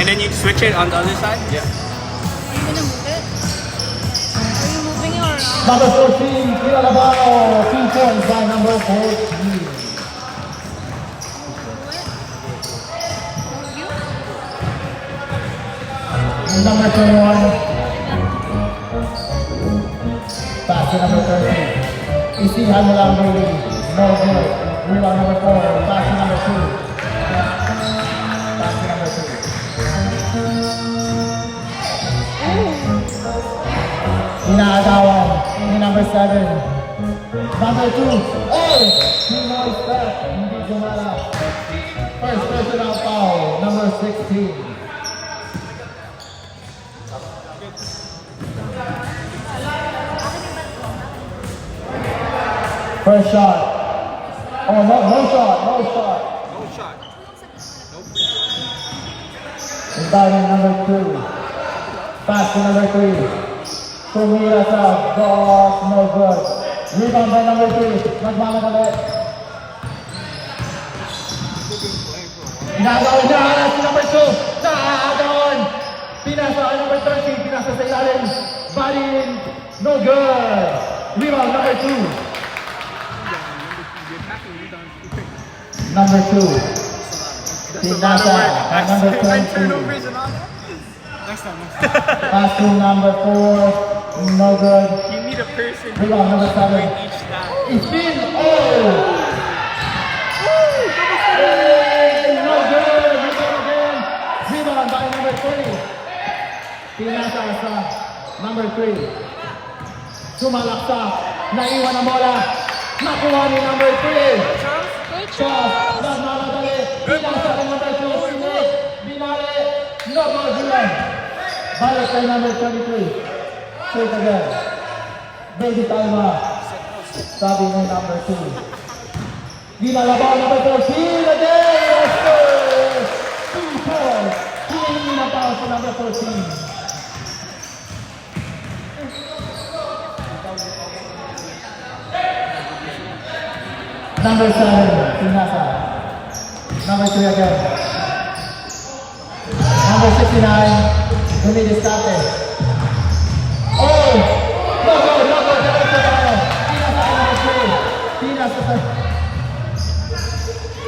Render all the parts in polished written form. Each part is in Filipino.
And then you switch it on the other side? Yeah. Are you gonna move it? Are you moving it or not? Number 14, Kilalabao, 2 points by number 14. Number 21. Pass to number 30. Isihan mo lang, baby. No good. Rebound number 4. Pass to number 2. Pass to number 3. Inaagawan ni number 7. Number 2. Oh! Pinoy step. Hindi gumala. First personal foul. Number 16. First shot. Oh, no shot. No shot. Inbounding number 2. Pass to number 3. Tumira sa goal. No good. Rebound by number 3. Nagmamadali. Nagawin na si number 2. Nagawin. Pinasa ang number 13. Pinasa sa ilalim. Body in. No good. Rebound number 2. Number 2. Pinasa ang number 22. Next time. Pass to number 4. No good. You need a person who Rebound number 7. break each time. It's been oh! Hey, no good. Rebound again. Rebound by number 3. Pinasa sa number 3. Sumalaksa. Naiwan ang bola. Nakuha ni number 3. Charles, nagmamadali. Pinasa ng number 2. Binali. No more Julian. Balik kay number 23. Shoot again. Baby Talma. Sabi ng number 2. Ginalabaw number 14 again. Yes, sir. 2 points. Hihingi na pa sa number 14. Number 7, Pinasa. Number 3 again. Number 69, Dumidiscate. Oh! No good, no good. Pinasa tayo. Pinasa ay number 3. Pinasa tayo.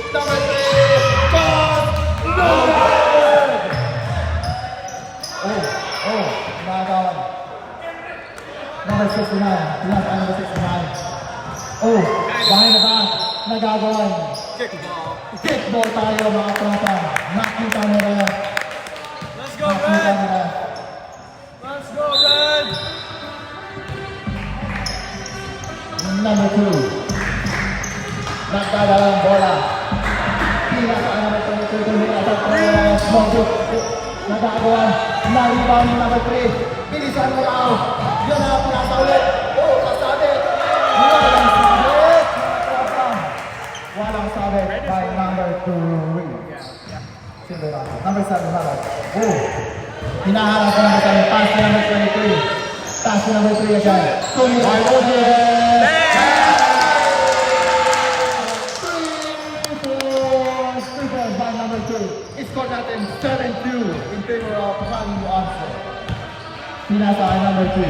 Number 3, pass! No good! Oh, nagawan. Number 69, Pinasa ay number 69. Oh, behind the back. Nagagawan. Kickball. Kickball tayo mga tropa. Nakita mo na. Let's go, Nakita Red! mo na. Let's go, Red! Number 2. Nagdadalang bola. Pinasaan naman ito nito. Nagagawan. Naribaw ni number 3. Bilisan mo lang. Yun na pinasa ulit. Oh, kasabi. Walang sabi. Walang sabi by number 2. Number 7, number. Oh! Hinaharap ko number 7. Pass to number 23. Pass to number 3 again. Tumira ko din. 3 points by number 2. Score natin 7-2 in favor of Value Answer. Pinasa ay number 2.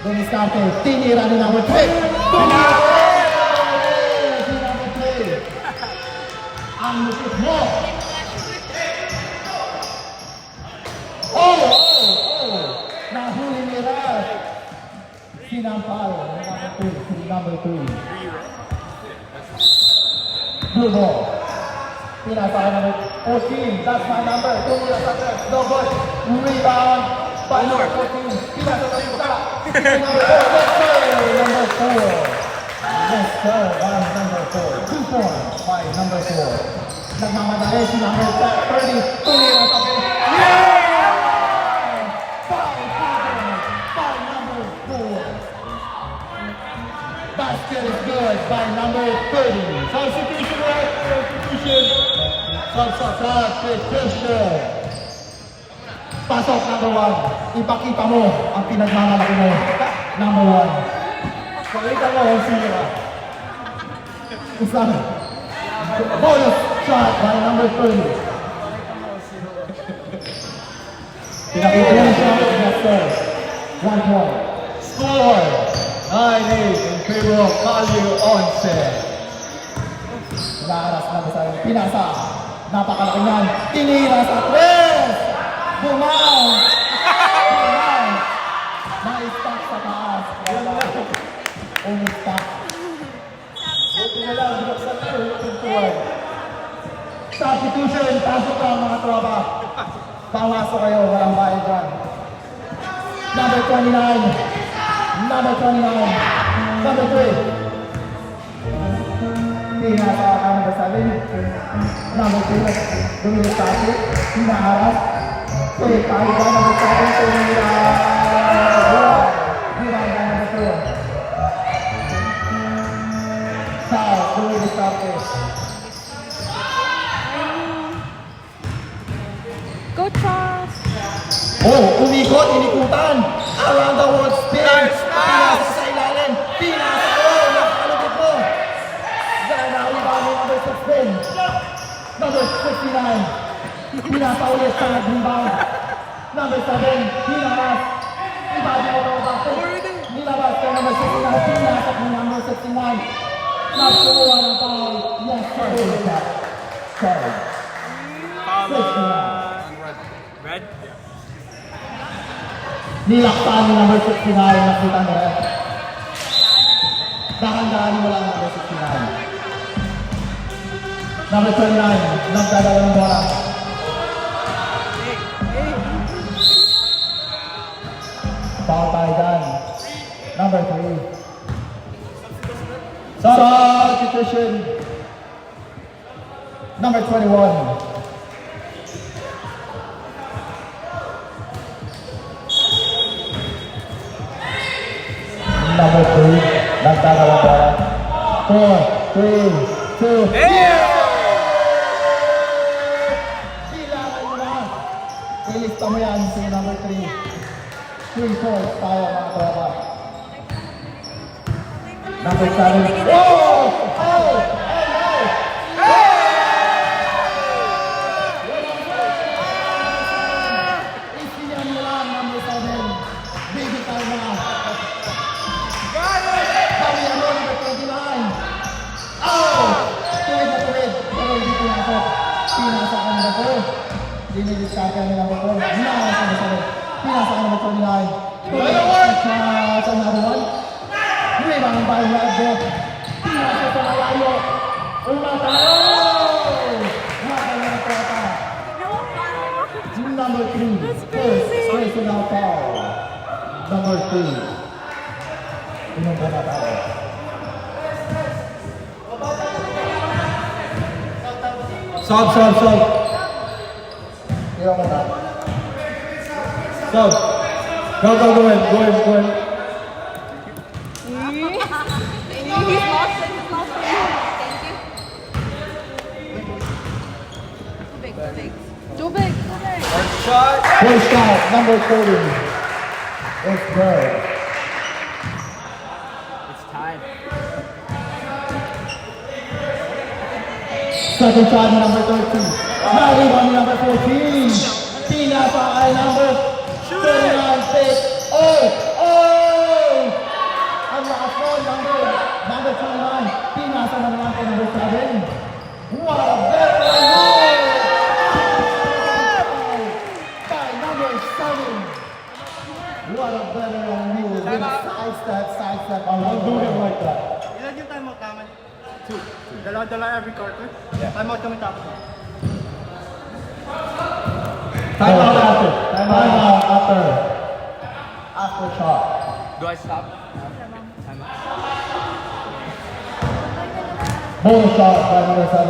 Dumiscarte. Tinira ni number 3. Ang lupit mo! Oh! Nahuli ni Raf! Sinampal. Number 2. Blue ball. Pinasa ka number 14. That's my number. Tumula sa tres. No good. Rebound. By number 14. Pinasa sa isa. Number 4. Yes, sir. Number 4. Yes, sir. By number 4. 2 points by number 4. Nagmamadali si number 30. Tumira sa tres. Yeah! By number 4. Basket is good by number 30. Substitution, right? Substitution. Substitution. Pasok number 1. Ipakita mo ang pinagmamalaki mo. Number 1. Pakita mo ang sira. Isang bonus shot by number 30. point. Score 9-8 in favor of Kali Once. Nakaras na sa pinasa. Napakalaki niyan. Tinira sa tres. Bumaw. Bumaw. Na-stuck sa taas. Umistuck. Buti na lang. Binuksan na yung pintuan. Substitution. Pasok lang mga tropa. Pamasok kayo. Walang bayad dyan. Number 29. Number 29. Number 3. Pinasa ka number 7. Number 3. Dumilis tayo. Hinaharap. Okay, tayo ka number 7. Tumira. Hinaharap number 2. South. Dumilis tayo. Go Charles! Oh, umikot, inikutan. Around the world spin. Pinasa sa ilalim. Pinasa. Oh, nakalupit mo. Ganawi ba ni number 16? Number 59. Pinasa ulit sa rebound. Number 7. Hinaras. Ibadi mo na bakit. Nilabas ka number 69. Pinasa ni number 69. Nagkuha ng foul. Yes, sir. Sorry. 69. Red. Nilaktaan ni number 69, nakita mo rin. Dahan-dahan mo lang number 69. Number 29, nagdadala ng bola. Foul tayo dyan. Number 3. Substitution. Number 21. Number 3, nagdadala bola. 4, 3, 2, Kailangan mo na. Ilista mo yan sa number 3. 3 points tayo mga tropa. Number 7. Oh! Oh! Isiyan mo lang number 7. Baby tayo na. Kami ano, number 29. Oh! Tuwid na tuwid. Pero hindi pinasok. Pinasa ka number 4. Diniliskat ka number 4. Hinangas ka number 7. Pinasa ka number 29. Tuwid sa number 1. Rebound ng bahay na Abdo. Pinasa sa malayo. Umatayo! Matalo na tropa. Number 3. First personal foul. Number 3. Pinunta na tayo. Sub. Tira mo na. Sub. Go in. He's lost it. Thank you. Too big. First shot. First shot, number 30. It's good. It's time. Second shot, number 13. Rebound ni number 14. Pinasa ay number 39. Pick. Oh! Ang lakas mo, number 29. Pinasa na naman kay number 7. What a veteran move! By number 7. What a veteran move. With sidestep. I won't do it like that. Ilan yung timeout naman? 2. Dala every quarter? Yeah. Timeout kami tapos. Time out after. After shot. Do I stop? Time out. Bonus shot by number 7.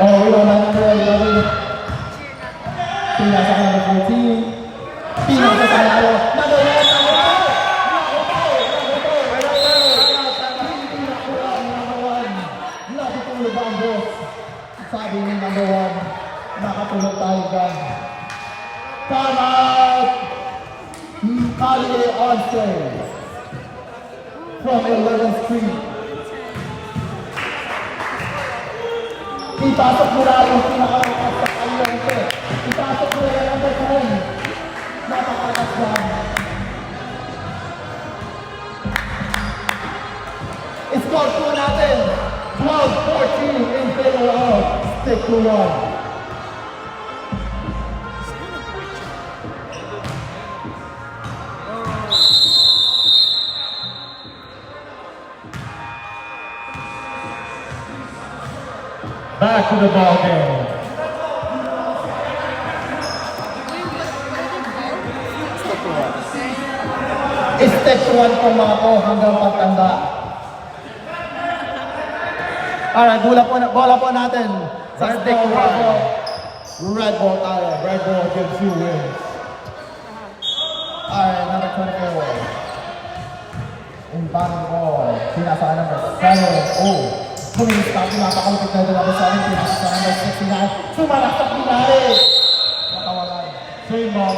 Oh, rebound by number 11. Pinasa ka number 14. Pinasa sa lalo. Number 1. Nakatulog ba ang boss? Sabi ni number 1, nakatulog tayo dyan. Time out! Kali Once from 11th Street. Ipasok mo na yung pinakamakas sa kanyang ito. Ipasok mo na yung number 10. stick to 1. Back to the ball game. Stick to 1 po mga po hanggang pagtanda. Alright, bola po natin. Sa stick to 1. Red ball tayo. Red ball gives you wins. Alright, number 24. Inbound ball. Sinasa ka number 7. Oh. Bumilis pa, pinapakalupit na ito number 7. Sinasa ka number 69. Sumalaksak binari. Matawalan. Same ball.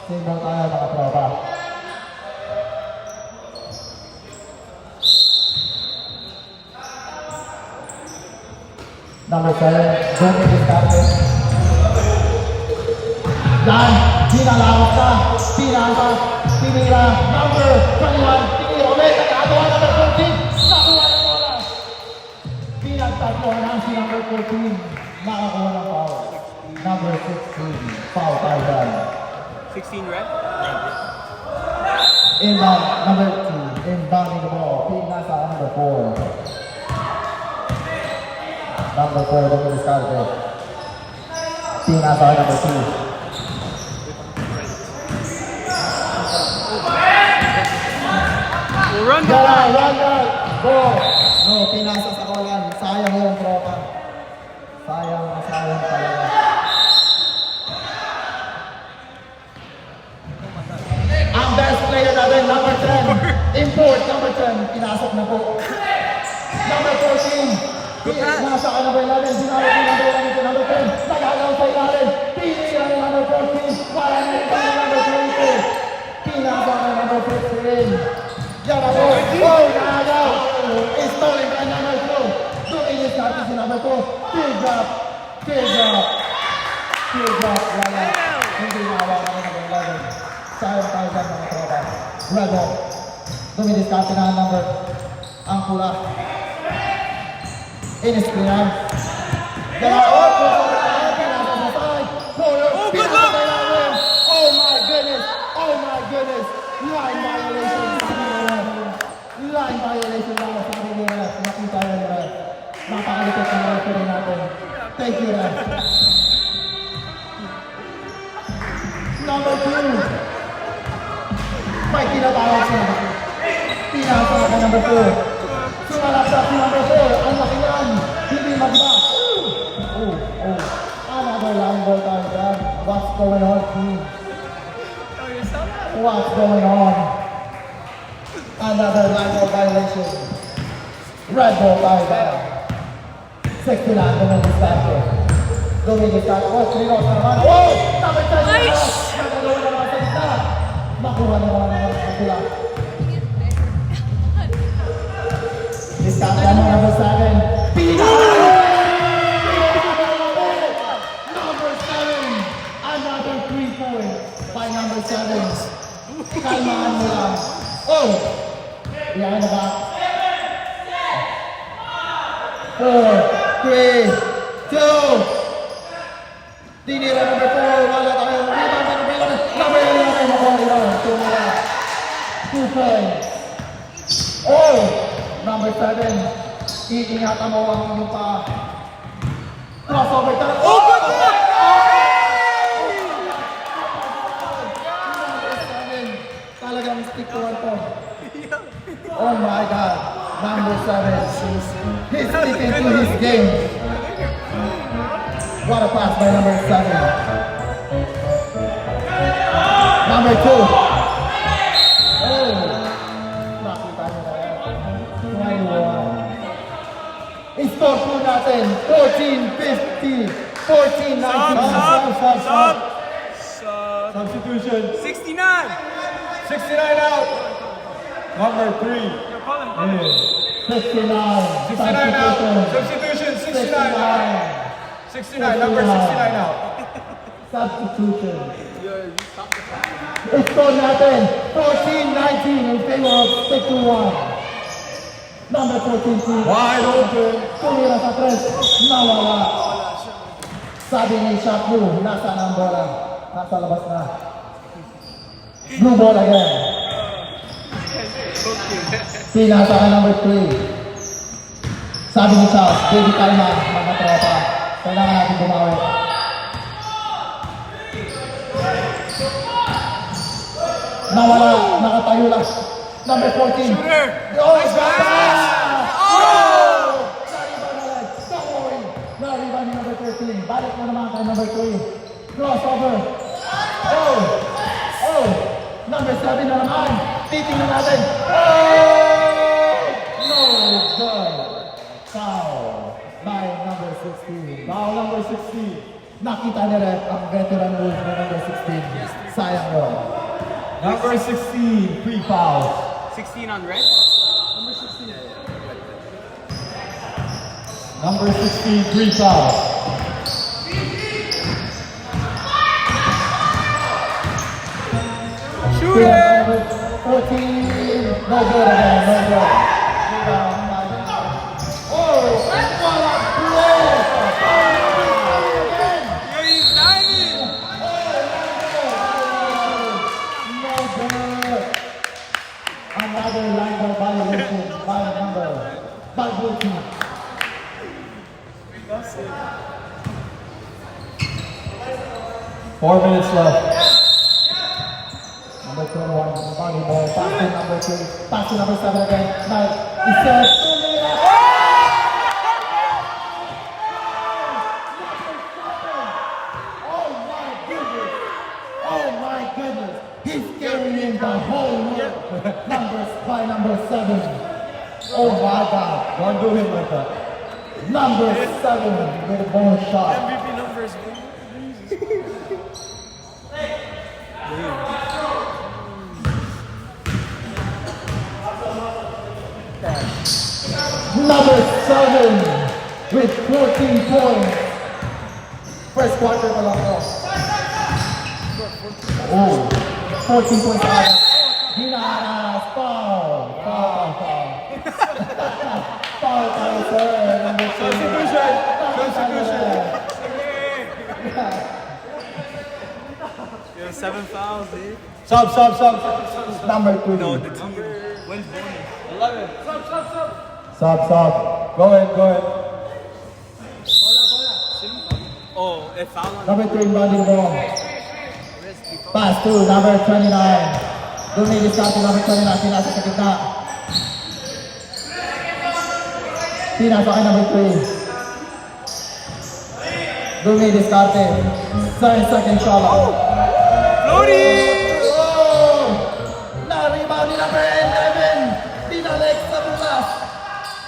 Same ball tayo mga tropa. Number 7, Johnny Discarte. Dan, dinalawak na, pinasa, tinira, number 21, tinira ulit, nakagawa number 14, nakuha ng bola. Pinagtatlohan ang si number 14, nakakuha ng foul. Number 16, foul tayo dyan. 16 red? Inbound, number 2, inbounding the ball, pinasa number 4. Number 4, Johnny Discarte. Pinasa number 2. Run Gala, run out, go! No, pinasa sa kawalan. Sayang yung tropa. Sayang talaga. Ang best player natin, number 10. Import, number 10. Pinasok na po. Number 14. Nasa ka number 11. Dinalo po number 11 to number 10. Nagalaw sa ilalim. Pinira ni number 14. Para na rin ng number 22. Pinasa ka number 15. Yan ako. Oh, nagaw. Stolen by number 2. Duminis natin si number 2. Teardrop. Wala. Hindi nawa ka ng number 11. Sayang tayo dyan mga tropa. Red ball. Duminis natin ang number. Ang pula. Iniskinan. Galaon. Pinasa sa side. Pinasa sa ilalim. Oh my goodness. Line violation. Line violation lang sabi ni Ref. Nakita yan ni Ref. Napakalipit na referee natin. Thank you, Ref. Number 2. May tinatawag siya. Pinasa ka number 2. Sumalaksak si number 4. Ang laki yan. Hindi magba. Another line ball tayo dyan. What's going on, team? What's going on? Another line ball violation. Red ball tayo dyan. 69 naman Discarte. Discarte. Oh, 3 rows naman. Oh! Number 10 na. Nagalawa naman sa gitna. Makuha naman sa pula. Discarte naman number 7. Number 7. Another 3 points by number 7. Kalmaan mo lang. Oh! Iyan na ba? 4, 3, 2. Tinira number 4. Wala tayo. Number 11. Makuha 2 points. Oh! Number 7. Iingatan mo ang inyong pa. Crossover tayo. Oh! Number 7. Talagang stick to 1 to. Oh my God. Number 7. He's sticking to his game. What a pass by number 7. Number 2. Oh. Nakita niyo na yan. 21. I-score po natin. 14-50. 14-19. Stop. Substitution. 69. 69 out. Number 3. 69. 69 out. Substitution, 69. 69, number 69 out. Substitution. Score natin. 14-19 in favor of stick to 1. Number 14 team. Wide open. Tumira sa 3. Nawala. Sabi ni shot blue, nasa ang bola. Nasa labas na. Blue ball again. Pinasa ka number 3. Sabi ni Charles, baby kalma, mga tropa. Kailangan natin bumawi. Nawala, nakatayo lang. Number 14. Shooter! Oh, it's got pass! Oh! Nariba ni number 13. Balik na naman kay number 3. Crossover. Oh! Oh! Number 7 na naman. Titingnan natin. Oh! No good. Foul by number 16. Foul number 16. Nakita niya rin ang veteran move ng number 16. Sayang yun. Number 16, free foul. 16 on red? Number 16, free foul. Shooter! Number 14, no good again, no good. Rebound. Oh, what a play! Yo, he's diving! No good. Another line by violation by number, by blue team. Four minutes left. Number 21, body ball, pass to number 3, pass to number 7 again. Now, he says, oh my goodness, he's carrying the whole world. Numbers by number 7. Oh my God, don't do him like that. Number 7 with a ball shot. MVP numbers. Number 7 with 14 points. First quarter pa lang to. Oh, 14 points agad. Ginaras, foul, foul, foul. Foul tayo, sir. Number 2. Substitution. Yo, 7 fouls, dude. Sub. Number 2. No, the team. When's bonus? 11. Sub. Go ahead. Oh, it foul on Number 3, body ball. Pass to number 29. Dumilis sa number 29. Pinasa sa gitna. Pinasa kay number 3. Dumilis karte. Second shot. Floating! Oh! Na-rebound ni number 11. Pinalik sa bulas.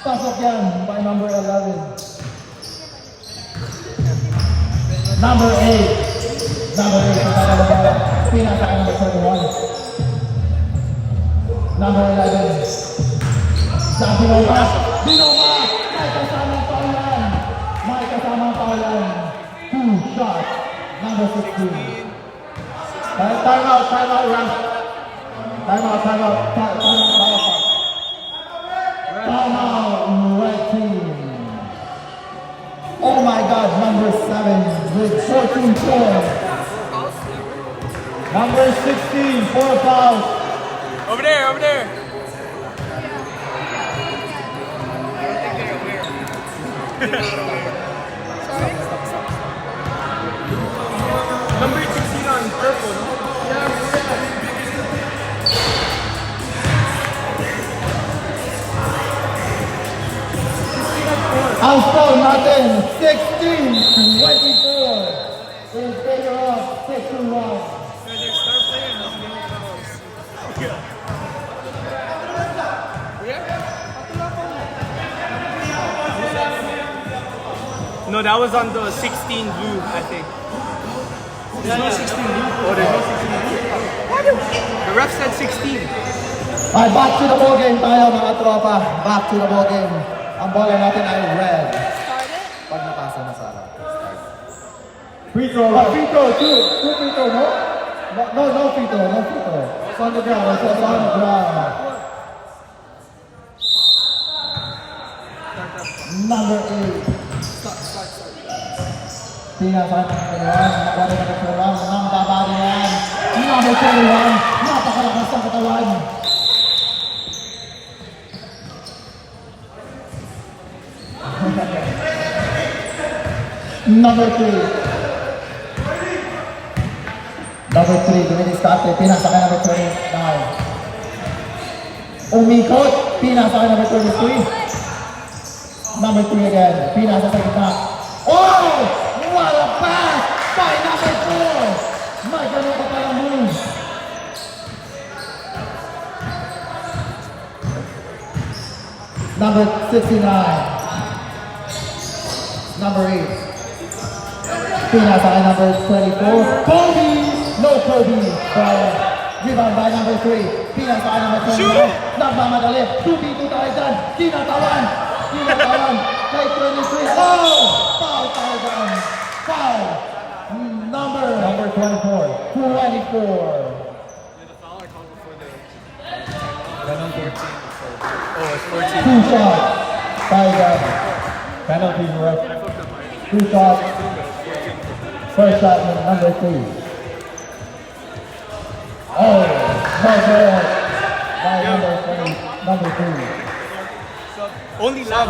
Pasok yan by number 11. Number 8. Number 8. Pinasa kay number 31. Number 11. Binoma. May kasamang paulan. 2 shots. Number 16. Time out, run. Time out, red team. Oh my God, number 7 with 14 points. Number 16, 4 fouls. Over there. Number 16 on purple, no? Ang score natin, 16-24. In favor of 6-1. Start playing, let's get fouls. No, that was on the 16 blue, I think. There's no 16 blue. Oh, there's no 16 blue. What? The ref said 16. Ay, back to the ball game tayo mga tropa. Back to the ball game. Ang bola natin ay red. Pag napasa na sa harap. Free throw, two free throw, no? No free throw. It's on the ground, it's on the ground. Number 8. Pina sa kanyang 21. Nakuha rin ang Turam. Nang babari yan. Number 21. Napakalakas ang katawan. Number 3. Number 3, dumidiskarte. Pina sa kanyang number 29. Umikot. Pina sa kanyang number 23. Number 3 again. Pina sa gitna. Oh! What a pass by number 4! May ganun ka pala move. Number 69. Number 8. Pina sa number 24. Kobe! No Kobe! Rebound by number 3. Pina sa number 21. Nagmamadali. 2v2 tayo dyan. Tinatawan. Kay 23. Oh! Foul tayo dyan. Foul. Number 24. 24. The foul I called before the... Ganun 14 before. Oh, it's 14. 2 shots. Tayo dyan. Penalty, ref. 2 shots. First shot with number 3. Oh, no good. By number 3. Only lab.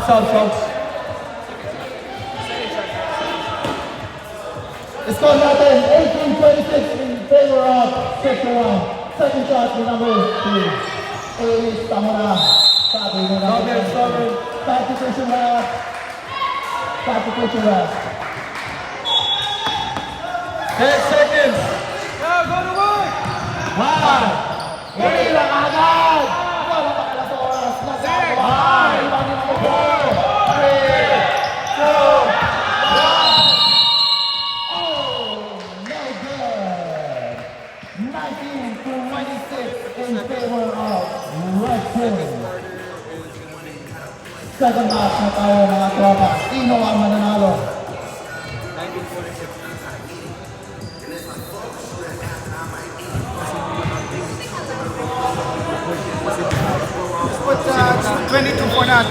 Score natin 18-26 in favor of 51. Second shot with number 3. Ace, tama na. Sabi na number 3. Substitution left. 10 seconds. Yeah, go to work. Wow! Hindi lang agad! Wala pa kalas oras. Nagkakawa! Ibang yung number 4. 3, 2, 1. Oh! No good! 19-26 in favor of Red Team. Second half na tayo mga tropa. Sino ang mananalo? 1946. Just put 22 for now.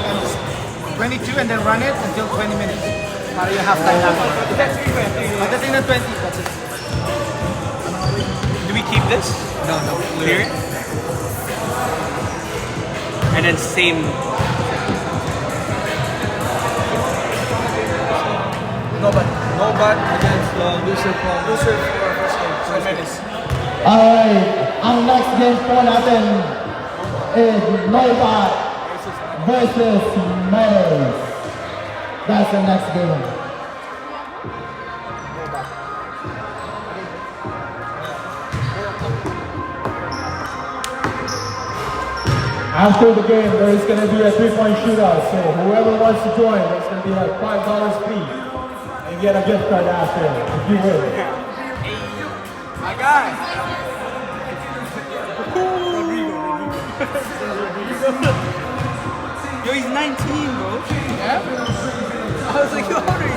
22 and then run it until 20 minutes. Para yung halftime na. Pagdating ng 20, that's it. Do we keep this? No. Clear it? And then same. No bad against the loser for first game. 5 minutes. Alright, ang next game po natin is Noibat versus Meadows. That's the next game. After the game, there is going to be a 3-point shootout. So whoever wants to join, there's going to be like $5 fee. And you get a gift card after if you win. My guy. Yo, he's 19, bro. Yeah? I was like, yo, how old are you?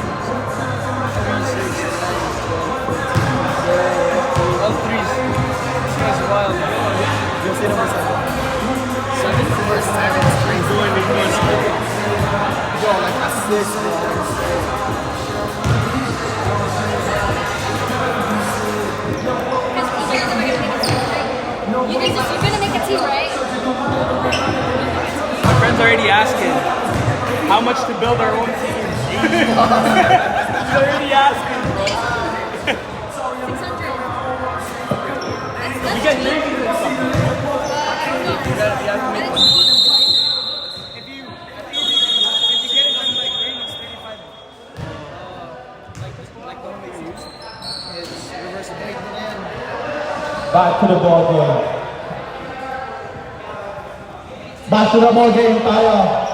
All threes. This guy's wild. You'll see number 7. 7? He's going. Yo, like assist. You're gonna make a team, right? My friend's already asking how much to build our own team. He's already asking, bro. 600. You get maybe this. I don't know. You have to make one. If you get it from like green, it's 35. Like the one that you used. It's reverse plate. Back to the ball game. Back to the ball game tayo.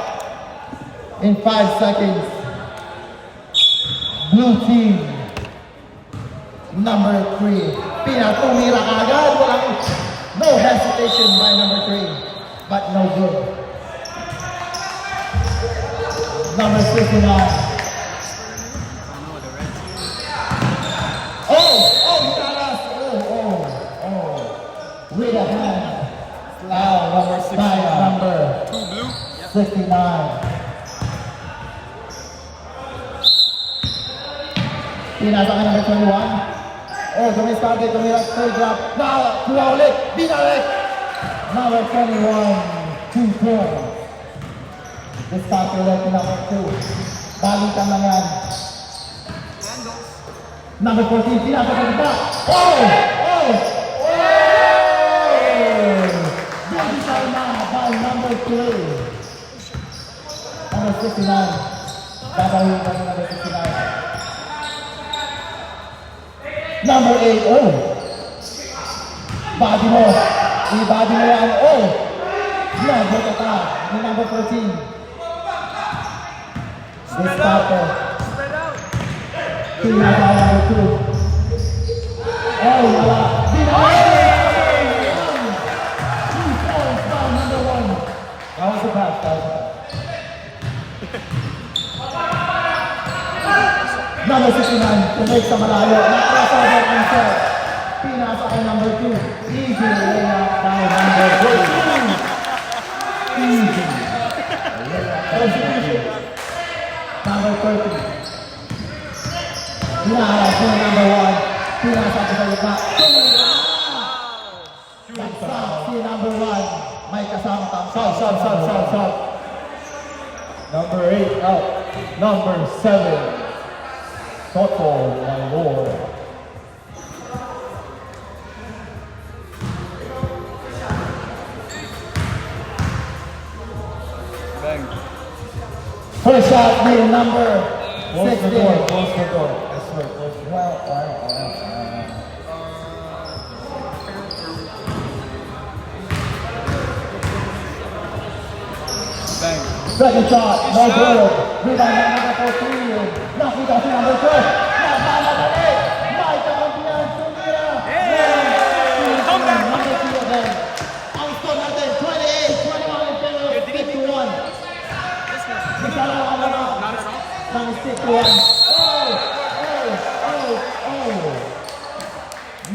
In 5 seconds. Blue team. Number 3. Pinatumira agad. Walang no hesitation by number 3. But no good. Number 59. Oh, Taras. Oh. With a hand. Number 69. Number 69. Pinasa ka number 21. Oh, dumiscarte, tumirak, full drop. Kuha ulit, binalik. Number 21, 2 points. Discarte ulit, number 2. Balikan lang yan. Number 14, pinasa ka kita. Oh! Oh! Balikan na by number 3. Number 69. Babawin ka ng number 69. Number 8, oh! Body mo. I-body mo yan, oh! Number ka ni number 14. Discarte. Pinasa number 2. Oh, wala. Binalik! 2 points by number 1. That was a pass, that was a pass. Number 69, tumake sa malayo. Nakasabi ang set. Pinasa kay number 2. Easy layup by number 3. Easy. Number 30. Hinaharap si number 1. Pinasa ko sa lupa. Bagsak si number 1. May kasama kang sub. Number 8 out. Number 7. Toto, my lord. Bang. First shot made number 16. Close the door. I swear, close the door. Bang. Second shot, no good. Rebound number 14. Nakita si number 12. Nakalagay. May kakampiyan, Sumira. Come back. Number 2 again. Ang score natin, 28, 21 in favor of 51. Isala ka na ng 61.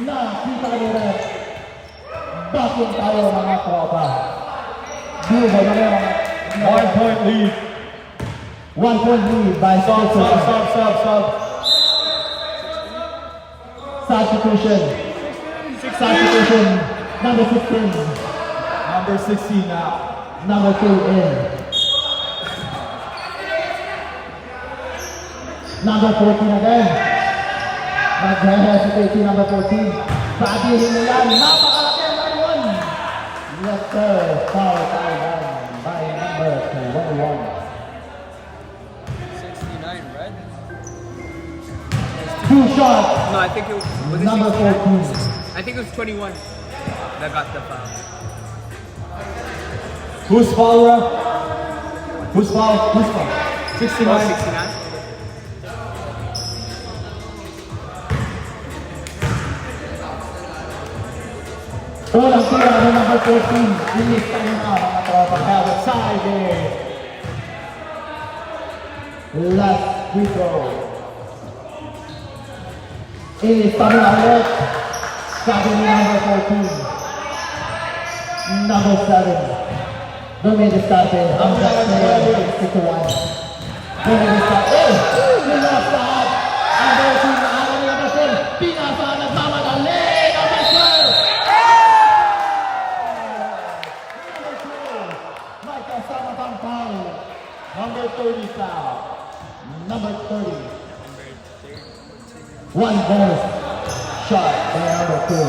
Nakita ka nila. Bakit tayo mga tropa? Bubo na rin. 1 point lead. 1 point lead by Sub. Substitution. Number 16. Number 16 now. Number 2 in. Number 14 again. Mag-hesitate si number 14. Sabihin mo yan. Napakalaki ang line 1. Yes sir. Foul tayo by number 21. 69, right? 2 shots. No, I think it was it Number 69? 14. I think it was 21 that got the foul. Who's foul, ref? Who's foul? 69. 69? Unang tira ng number 14. Release ka na mga tropa. Have a side there. Last free throw. Kami na ulit. Sabi ni number 14. Number 7. Dumidiscarte. Ang best player. 61. Dumidiscarte. Nilock sa hat. Ang version na ako ni number 10. Pinasa na nagmamadali. Number 12. May kasama pang foul. Number 30 foul. Number 30. One bonus shot by number 2.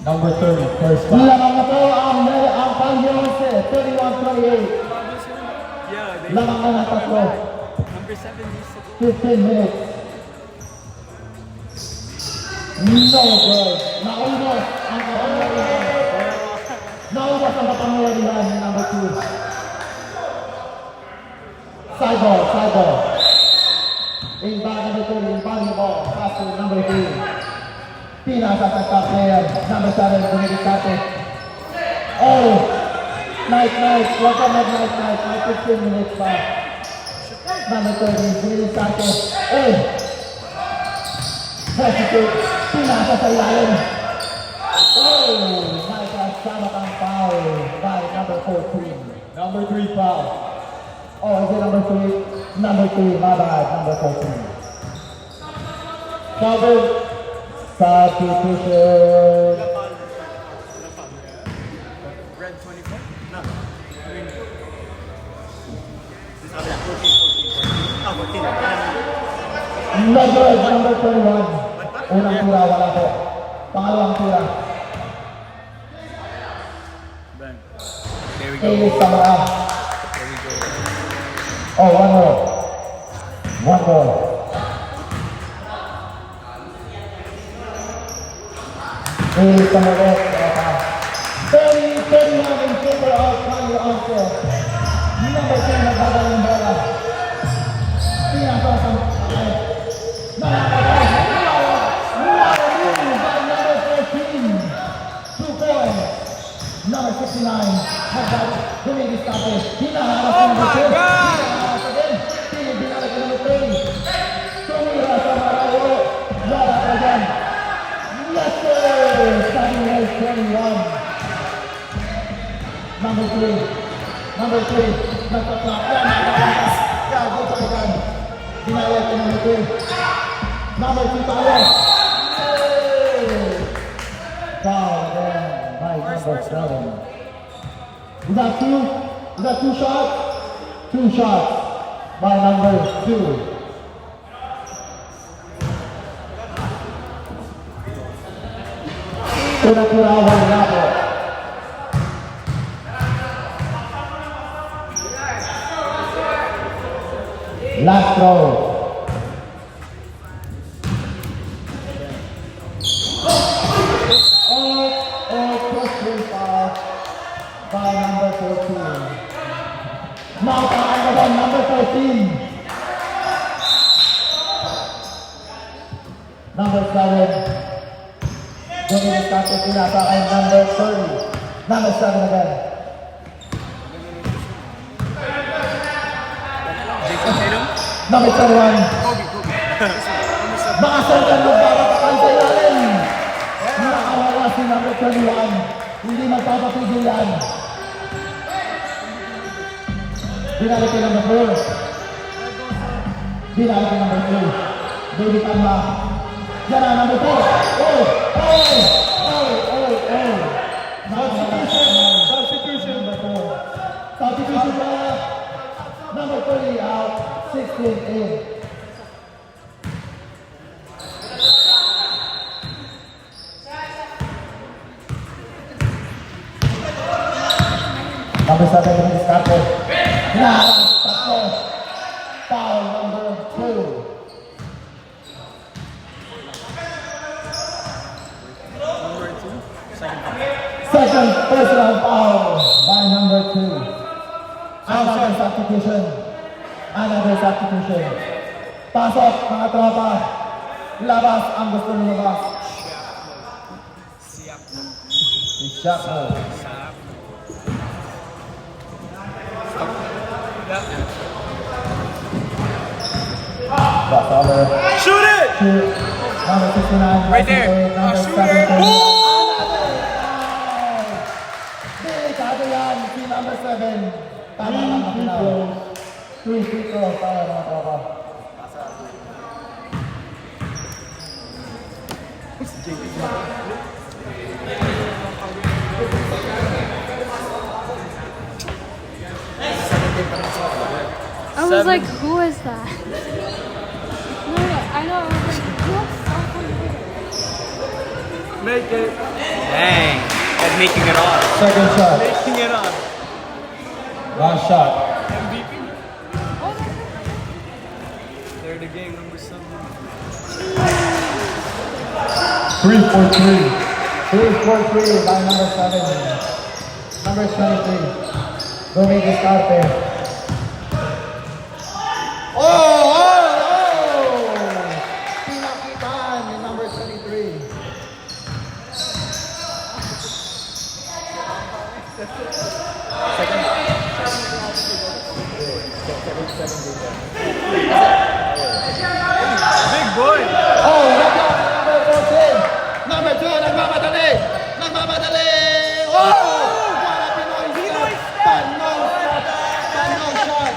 Number 30, first foul. Lamang na po ang Pangyoonse, 31-28. Yeah, they Lamang na ng tatlo. number 7 used to 15 minutes. No good. Naubos ang kapangyarihan. Naubos ang kapangyarihan ni number 2. Side ball. Inbound number 2, inbound the ball. Pass to number 3. Pinasa sa top player. Number 7, Dumidiscarte. Oh! Night. Huwag ka mag-night. May 15 minutes pa. Number 30, Dumidiscarte. Oh! Hesitate. Pinasa sa ilalim. Oh! May kasama kang foul by number 14. Number 3 foul. Oh, is it number 3? Number 3, my bad, number 14. Covered. Substitution. Red 24? No. Green. Sabi lang, 14. Ah, 14. Number 21. Unang tira, wala po. Pangalawang tira. There we go. Ace Samara. Oh, one more. One more. Ace Samara. Very one in favor of Kyle Onso. Number 10, nagdadala ng bola. Pinasok sa Number 69, Hagdad, Dumigis Tate, hinaharap ng number 2. Hinaharap again, binalik ng number 3. Tumira sa Marayo, Yara again. Yes sir, starting race 21. Number 3, nagtaklap. Yeah, go for again. Binalik ng number 3. Number 2 tayo. Foul again. Number 7. Is that two shots? 2 shots by number 2. Tunaturawan na po. Last throw. By number 14. Now by number 13. Number 7. Dominic Tate pinasa kay number 30. Number 7 again. Jason Tatum? Number 21. Kobe. Mga sentang magbabatakan sa ilalim. Nakawala si number 21. Hindi magpapapigil yan. Binalik yung number 4. Binalik yung number 3. David Tamba. Yan ang number 4. Oh! Substitution. Number 4. Substitution na. Number 30 out. 16 in. Number 7 yung diskarte. Tatlo. Foul number 2. Second personal foul by number 2. Another substitution. Pasok mga tropa. Labas ang gusto lumabas. Si Shaqo. Shoot it! Number 69. Right there. Number Shoot it! 17. Boom! Delikado yan, si number 7. Tama lang ang finaw. 3 free throws para mga tropa. I was like, who is that? No, I know. I was like, what's that? Make it. Dang. That's making it on. Second shot. Making it on. Last shot. MVP. They're the game number 7. 3 for 3. 3 for 3 by number 7. Number 23. Dominic Escarte. Pinakitaan ni number 23. Big boy. Oh, number 14. Number 2, nagmamadali. Nagmamadali. Oh! What a Pinoy shot. Panong shot.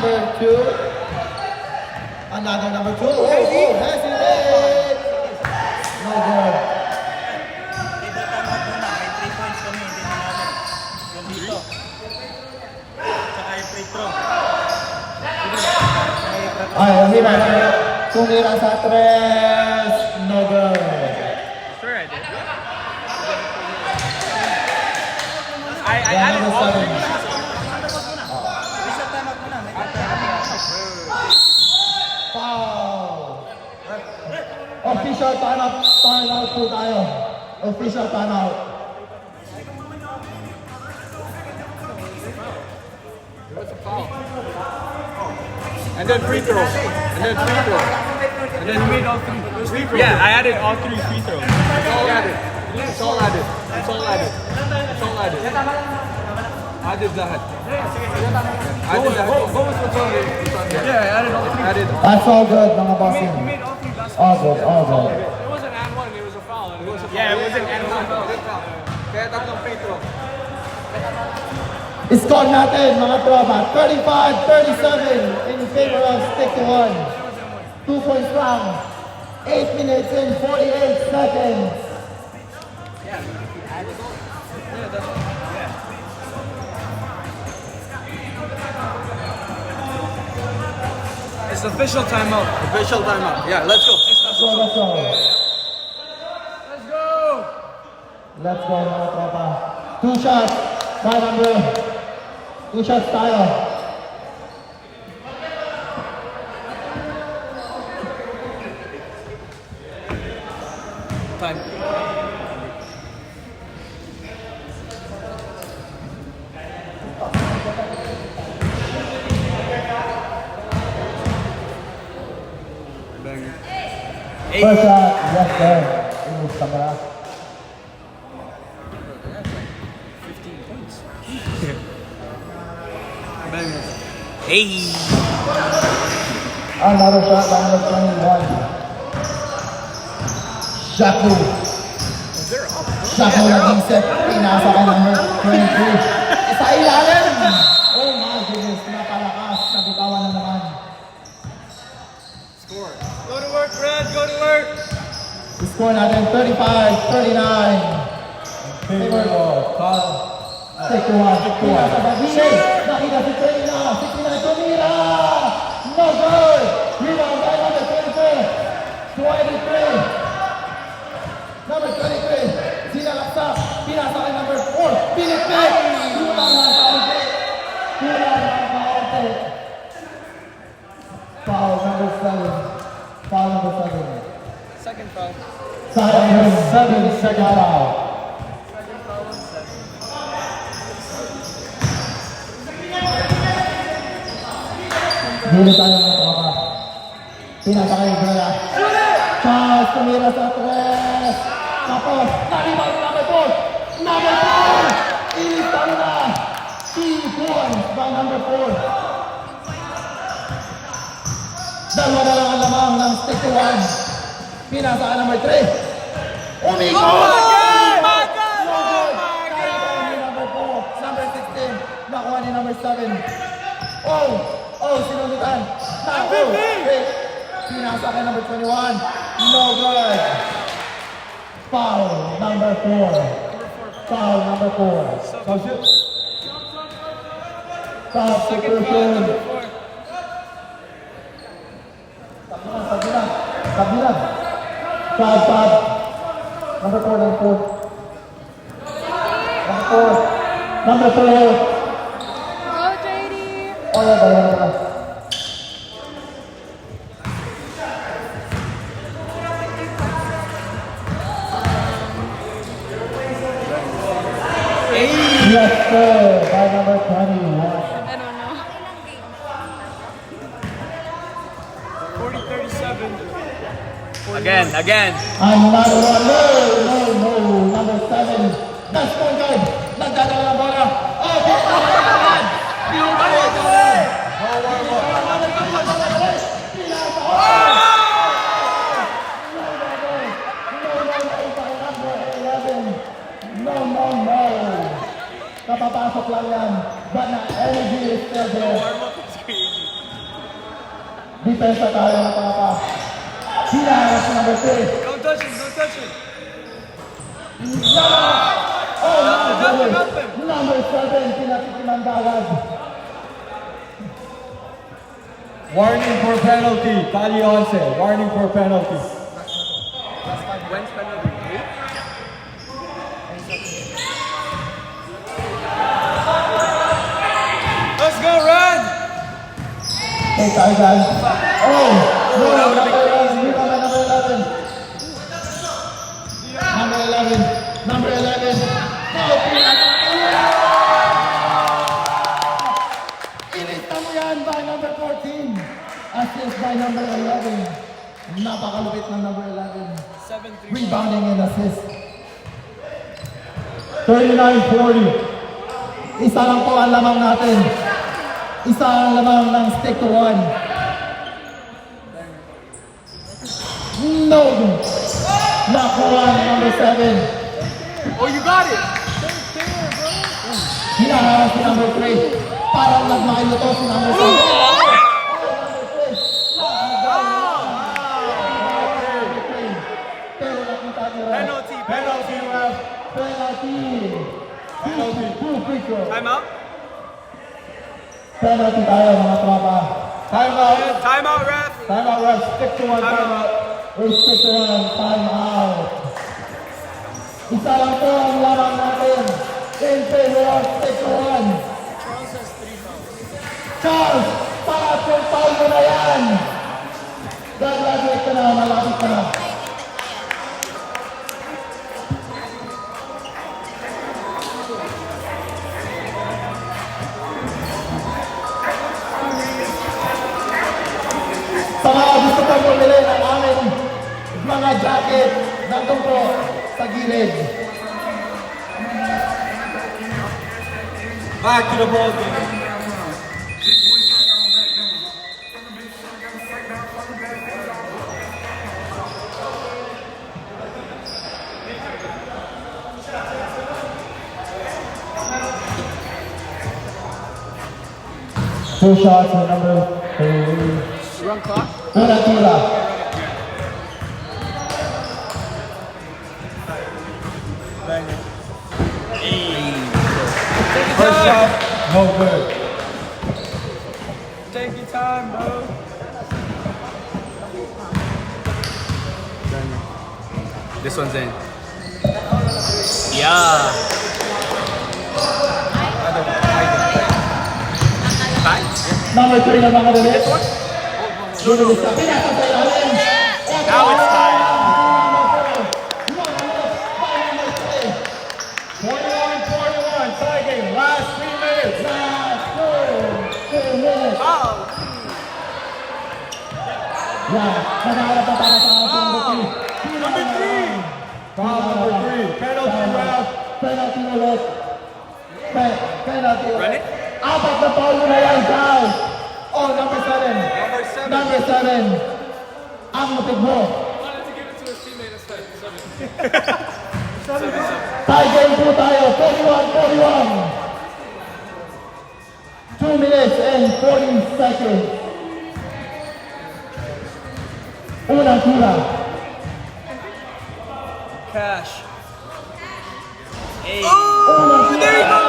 number 2. Another number 2. Oh, hesitate. No good. Dito tama muna. May 3 points kami. Hindi na namin. Yung dito. Tsaka yung free throw. Ay, tumira sa 3. No good. Sure I did. I Yeah, added number all 7. three. Reset time out muna. May time. Foul. Official timeout. Timeout po tayo. Official timeout. And then free throw. And then free throw. And then you made all three. Yeah, I added all 3 free throws. It's all added. It's all added. It's all added. It's all added. I did that. I did that. What was what's on it? Yeah, I added all 3. Added. That's all good, mga bossing. You made all 3 baskets. All good, all good. It wasn't and one. It was a foul. It was a foul. Yeah, it wasn't and one. Kaya tatlong free throw. Score natin, mga tropa. 35-37 in favor of Stick to 1. 2 points round. 8 minutes and 48 seconds. It's official timeout. Official timeout. Yeah, let's go. Let's go, let's go. Let's go. Let's go, mga tropa. 2 shots by number. 2 shots tayo. Time. First shot, yes sir. Remove camera. 15 points. Hey. Another shot by number 21. Shaku. Shaku naging set. Pinasa ka number 23. Sa ilalim. Oh my goodness. Napalakas. Nabitawan na naman. Go to work, Brad. Go to work. Score natin 35-39. Favor of Take to 1. Pinasa ba? Nakita si Trina. Si Trina tumira. No good. Rebound by number 23. 23. Number 23, sinalaksa, pinasa kay number 4, pinipit, kulang ng kaunti, kulang ng kaunti. Foul number 7, foul number 7. Second foul. Foul number 7, second foul. Dili tayo mga tropa. Pinasa kay Brea. Charles tumira sa 3. Tapos, nalibang number 4! Number 4! Ilitang na! 2 points by number 4. Dalawa na lang ang lamang ng Stick to 1. Pinasa ka number 3. Umigo! Oh my God! No good! Nalibang ni number 4. Number 16. Nakuha ni number 7. Oh, sinulitan. MVP! Pinasa ka number 21. No good! Foul number 4. Foul number 4. So shoot. Foul Second foul, situation. number 4. Sabilan. Foul. Number 4, number 4. Number 4. Number 3. Go, JD. Oh, yeah. Yes, sir. By number 21. I don't know. 40-37. Again. Another one. No. Number 7. That's point guard. Nagdadala ng bola. Oh, pinakalan. No. Kapapasok lang yan. But the energy is still there. Warm up is crazy. Depensa tayo mga tropa. Hinahanap si number 3. Don't touch him, don't touch him. Oh, Help him. number 7, pinatikiman dagad. Warning for penalty. Kali Once. Warning for penalty. When's penalty? Let's go, Red! Okay, tayo dyan. Oh, no, number 11. Hindi pa ba number 11? Number 11. Number 11. Oh, Ilista mo yan by number 14. Assist by number 11. Napakalupit ng number 11. 7-3. Rebounding and assist. 39-40. Isa lang po ang lamang natin. Isa ang lamang ng stick to 1. No! Nakuha ni number 7. Oh, you got it! Hinaharap si number 3. Parang nagmakiluto si number 7. Pero nakita niyo rin. Penalty, penalty. Penalty. Two free throw. Time out? Penalty tayo mga tropa. Time out. Time out, ref! Time out, ref. Stick to 1. Time out. Respect one, time out. Isa lang po ang lamang natin. In favor of stick to 1. Charles, pangatlong foul mo na yan. Gagraduate ka na, malapit ka na. Sa mga gusto pang bumili ng aming mga jacket, nandun po sa gilid. Back to the ball game. Two shots for number 3. Run clock? Una tira. First shot, no good. Take your time, bro. This one's in. Yeah. Number 3 na mga dalit. Lumilis na. Pinasa sa ilalim. Now it's time. 41-41. Tie game. Last 3 minutes. Last 2 minutes. Oh. Yan. Nanaharap na para sa ating Number 3. Foul number 3. Penalty round. Penalty ulit. Penalty ulit. Run it. Apat na foul mo na yan, guys. Oh, number 7. Number 7. Number 7. Ang lupit mo. Wanted to give it to his teammate instead. 7. Tie game po tayo. 41-41. 2 minutes and 40 seconds. Unang tira. Cash. Hey. Unang tira. There you go.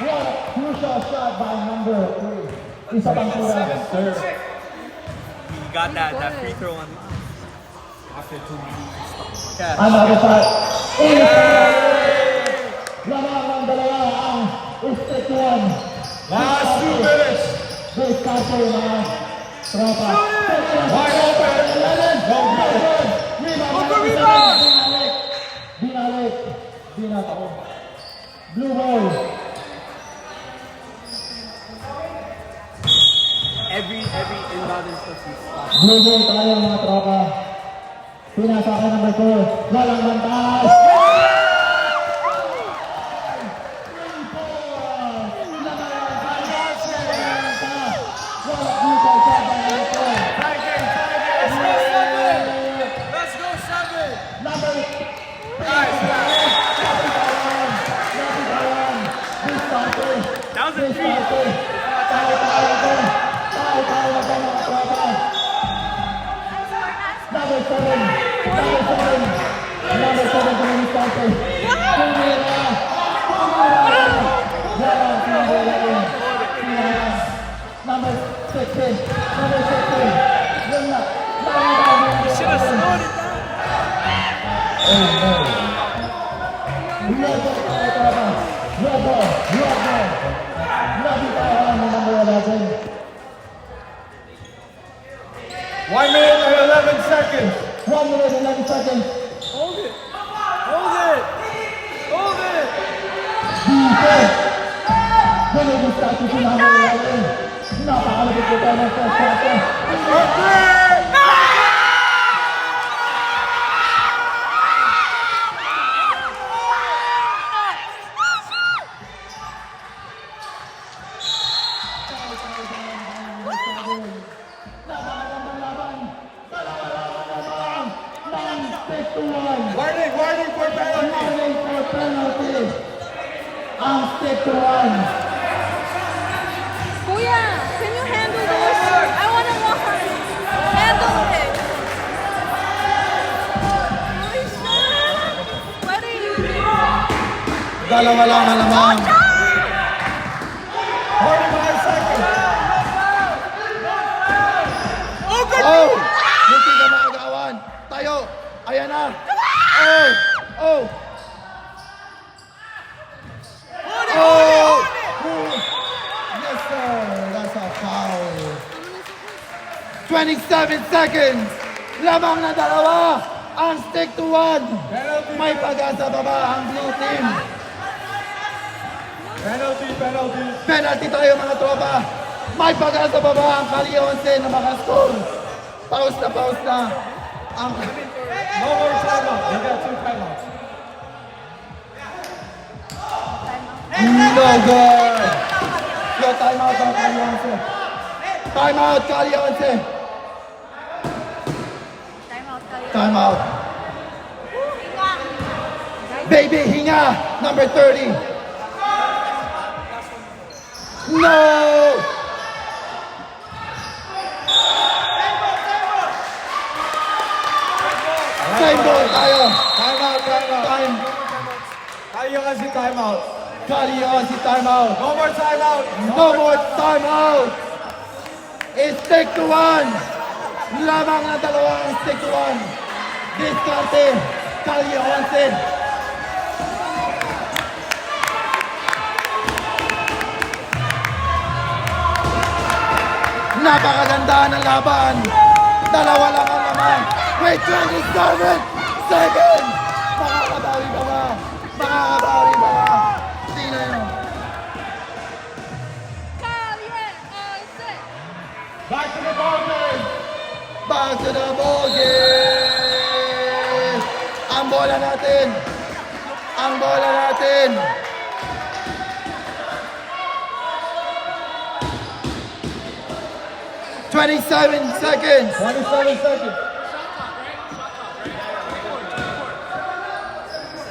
What a crucial shot by number 3. Isa pang tira. He got that free throw on after 2 minutes. Cash. Another shot. Lamang ng dalawa ang stick 1. Last 2 minutes. Base couple mga tropa. Wide open. No good. Rebound. Binalik. Binalik. Blue ball. Every inbound is supposed to be stopped. Blue ball tayo mga tropa. Pinasa ka number 4. Walang mantas. Let's go 7. Number That was a 3. Tayo Number 7 to the starter. Pumira. Number 16. Yun na. Should have slowed it down. Number 11. 1 minute and 11 seconds. 1 minute and 11 seconds. Hold it. Hold it. Hold it. Defense. Gonna be starting to number 11. Napakalapit ko tayo ng first quarter. Warning for penalty. Warning for penalty. Ang stick to one. Kuya, can you handle this? I want to walk on it. Handle it. Holy shit. Buddy. Dalawa lang malamang. 45 seconds. Oh! Munti ka makagawan. Tayo. Ayan na. Oh! Oh! Oh! Yes, sir. That's a foul. 27 seconds. Lamang na dalawa. Ang stick to one. May pag-asa pa ba ang blue team? Penalty. Penalty tayo mga tropa. May pag-asa pa ba ang Kali 11 na makascore? Pause na. Ang No more timeout. They got 2 timeouts. no good. Yo, timeout ang Kali 11. Timeout, Kali 11. Timeout. Baby, hinga. Number 30. No! Same ball tayo. Timeout. Time. Tayo kasi timeout. Kali 11 timeout. No more timeout. No more timeout. It's stick to one. Lamang na dalawa ang stick to one. Diskarte. Kali 11. Napakaganda ng laban. Dalawa lang ang laman. Wait, 20 seconds. Makakabawi ba ba? Sino yun? Back to the ball game. Back to the ball game. Ang bola natin. 27 seconds. 27 seconds.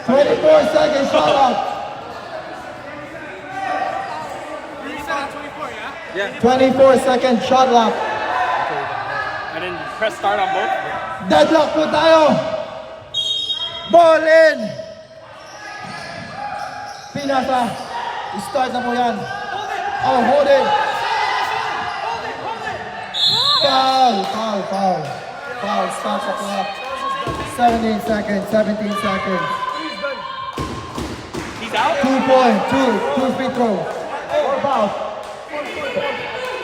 24 seconds shot up. 24 seconds shot up. And then press start on both. Deadlock po tayo. Ball in. Pinasa. Start na po yan. Oh, hold it. Foul. Stop the clock. 17 seconds. He's out. 2 point. Two free throw. Or foul.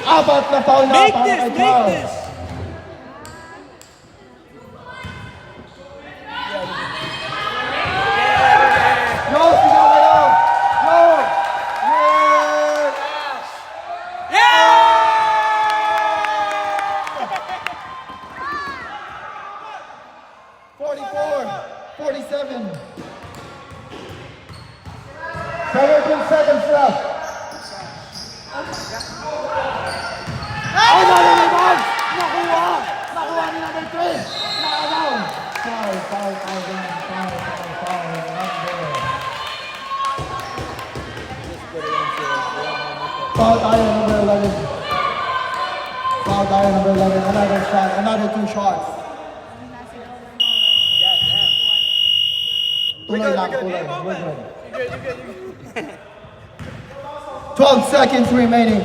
Apat na foul na. Make para this, kay make Charles. this. Yo, sigaw kayo. Yo. Yeah. 47. 17 seconds left. Oh, no, rebound! Nakuha ni number 3. Nakagaw. Foul. Foul tayo, number 11. Another shot, another 2 shots. Tuloy lang, tuloy. We're good. 12 seconds remaining.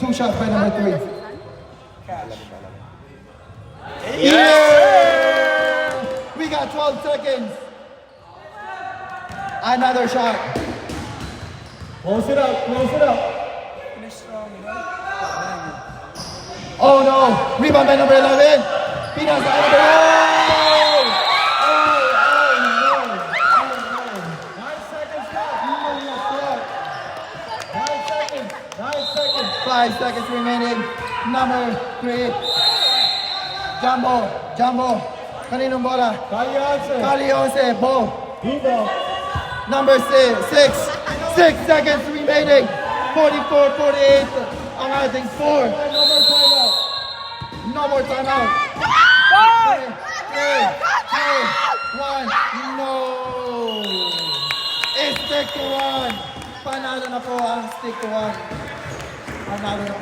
2 shots by number 3. Yeah! We got 12 seconds. Another shot. Close it up, close it up. Oh no! Rebound by number 11. Pinas by number 1. Oh no! 9 seconds left. 9 seconds. 9 seconds. 5 seconds remaining. Number 3. Jumbo. Kaninong bola? Kali Onse. Kali 11. Ball. Vivo. Number 6. 6 seconds remaining. 44-48. Ang ating score. No more timeout. No more timeout. 3, 2, 1. No. It's stick to 1. Panalo na po ang stick to 1. Panalo na po.